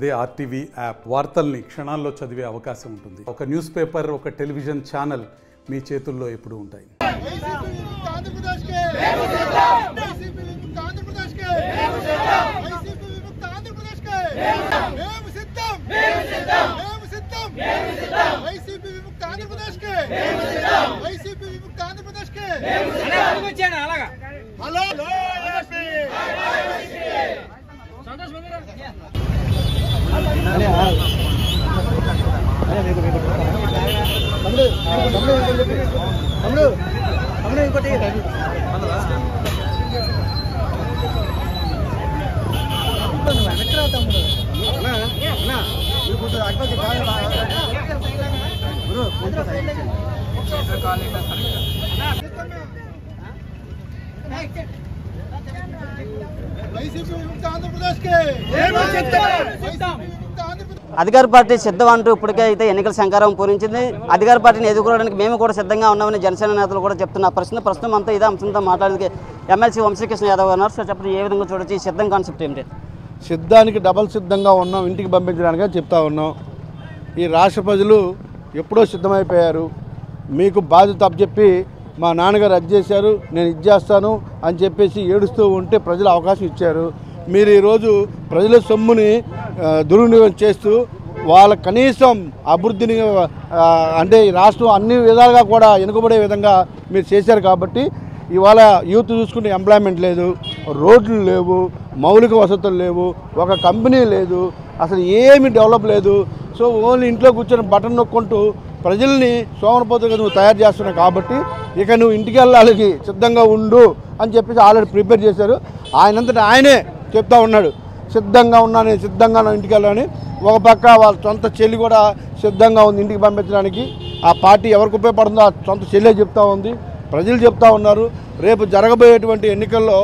అదే RTV app వార్తల్ని క్షణాల్లో చదివే అవకాశం ఉంటుంది. ఒక న్యూస్ పేపర్, ఒక టెలివిజన్ ఛానల్ మీ చేతుల్లో ఎప్పుడూ ఉంటాయి. అధికార పార్టీ సిద్ధం అంటూ ఇప్పటికే అయితే ఎన్నికల సంకారం పూరించింది. అధికార పార్టీని ఎదుర్కోవడానికి మేము కూడా సిద్ధంగా ఉన్నామని జనసేన నేతలు కూడా చెప్తున్న ప్రస్తుతం అంతా ఇదే అంశంతో మాట్లాడేందుకు ఎమ్మెల్సీ వంశీకృష్ణ యాదవ్ ఉన్నారు. సో చెప్పండి, ఏ విధంగా చూడొచ్చు ఈ సిద్ధం కాన్సెప్ట్ ఏమిటి? సిద్ధానికి డబల్ సిద్ధంగా ఉన్నాం, ఇంటికి పంపించడానికి చెప్తా ఉన్నాం. ఈ రాష్ట్ర ప్రజలు ఎప్పుడో సిద్ధమైపోయారు. మీకు బాధ్యత అప్పచెప్పి మా నాన్నగారు అది చేశారు, నేను ఇది చేస్తాను అని చెప్పేసి ఏడుస్తూ ఉంటే ప్రజలు అవకాశం ఇచ్చారు. మీరు ఈరోజు ప్రజల సొమ్ముని దుర్వినియోగం చేస్తూ వాళ్ళ కనీసం అభివృద్ధిని అంటే ఈ రాష్ట్రం అన్ని విధాలుగా కూడా వెనుకబడే విధంగా మీరు చేశారు. కాబట్టి ఇవాళ యూత్ చూసుకుంటే ఎంప్లాయ్మెంట్ లేదు, రోడ్లు లేవు, మౌలిక వసతులు లేవు, ఒక కంపెనీ లేదు, అసలు ఏమీ డెవలప్ లేదు. సో ఓన్లీ ఇంట్లో కూర్చొని బటన్ నొక్కుంటూ ప్రజల్ని సోమరపోతుగా నువ్వు తయారు చేస్తున్నావు. కాబట్టి ఇక నువ్వు ఇంటికి వెళ్ళాలికి సిద్ధంగా ఉండు అని చెప్పేసి ఆల్రెడీ ప్రిపేర్ చేశారు. ఆయనంతటా ఆయనే చెప్తా ఉన్నాడు, సిద్ధంగా ఉన్నాను, సిద్ధంగా ఇంటికి వెళ్ళాలని. ఒక పక్క వాళ్ళ సొంత చెల్లి కూడా సిద్ధంగా ఉంది ఇంటికి పంపించడానికి. ఆ పార్టీ ఎవరికి ఉపయోగపడుతుందో ఆ సొంత చెల్లె చెప్తా ఉంది, ప్రజలు చెప్తా ఉన్నారు. రేపు జరగబోయేటువంటి ఎన్నికల్లో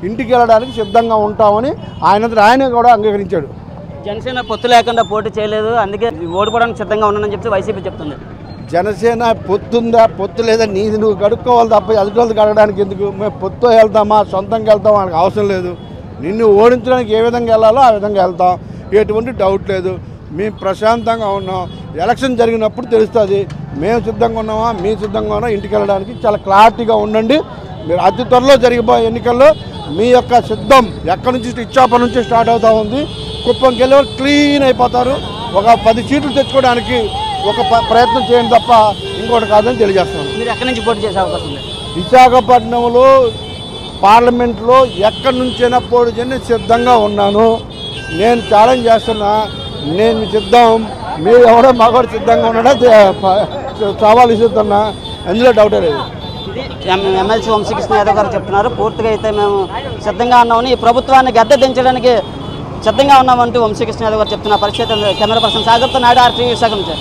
ఇంటికి వెళ్ళడానికి సిద్ధంగా ఉంటామని ఆయనంతటా ఆయనే కూడా అంగీకరించాడు. జనసేన పొత్తు లేకుండా పోటీ చేయలేదు, అందుకే ఓడిపోవడానికి సిద్ధంగా ఉన్నానని చెప్పి వైసీపీ చెప్తుంది. జనసేన పొత్తుందా పొత్తు లేదా నీది నువ్వు గడుక్కోవాలి తప్ప ఎదుటి గడగడానికి ఎందుకు? మేము పొత్తు వెళ్తామా సొంతంగా వెళ్తామా మనకు అవసరం లేదు. నిన్ను ఓడించడానికి ఏ విధంగా వెళ్ళాలో ఆ విధంగా వెళ్తాం, ఎటువంటి డౌట్ లేదు. మేము ప్రశాంతంగా ఉన్నాం. ఎలక్షన్ జరిగినప్పుడు తెలుస్తుంది మేము సిద్ధంగా ఉన్నామా మేము సిద్ధంగా ఉన్నాం ఇంటికి వెళ్ళడానికి. చాలా క్లారిటీగా ఉండండి. మీరు అతి త్వరలో జరిగిపోయే ఎన్నికల్లో మీ యొక్క సిద్ధం ఎక్కడి నుంచి ఇచ్చాప నుంచి స్టార్ట్ అవుతూ ఉంది. కుప్పంకి వెళ్ళే క్లీన్ అయిపోతారు. ఒక 10 సీట్లు తెచ్చుకోవడానికి ఒక ప్రయత్నం చేయండి తప్ప ఇంకోటి కాదని తెలియజేస్తున్నాను. మీరు ఎక్కడి నుంచి పోటీ చేసే అవకాశం ఉంది? విశాఖపట్నంలో పార్లమెంట్లో ఎక్కడి నుంచైనా పోటీ చేయని సిద్ధంగా ఉన్నాను. నేను ఛాలెంజ్ చేస్తున్నా, నేను సిద్ధం. మీరు ఎవరో మగవాడు సిద్ధంగా ఉన్నాడా సవాల్ ఇస్తున్నా, అందులో డౌటే లేదు. ఇది ఎమ్మెల్సీ వంశీకృష్ణ యాదవ్ గారు చెప్తున్నారు. పూర్తిగా అయితే మేము సిద్ధంగా ఉన్నామని, ఈ ప్రభుత్వాన్ని గద్దె దించడానికి సిద్ధంగా ఉన్నామంటూ వంశీకృష్ణ యాదవ్ గారు చెప్తున్న పరిస్థితి. కెమెరా పర్సన్ సాగర్తో నాయుడు, ఆర్టీవీ విశాఖ నుంచి.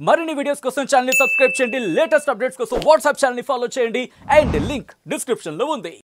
మరిన్ని వీడియోస్ కోసం ఛానల్ ని సబ్స్క్రైబ్ చేయండి, లేటెస్ట్ అప్డేట్స్ కోసం వాట్సాప్ ఛానల్ ని ఫాలో చేయండి, అండ్ లింక్ డిస్క్రిప్షన్ లో ఉంది.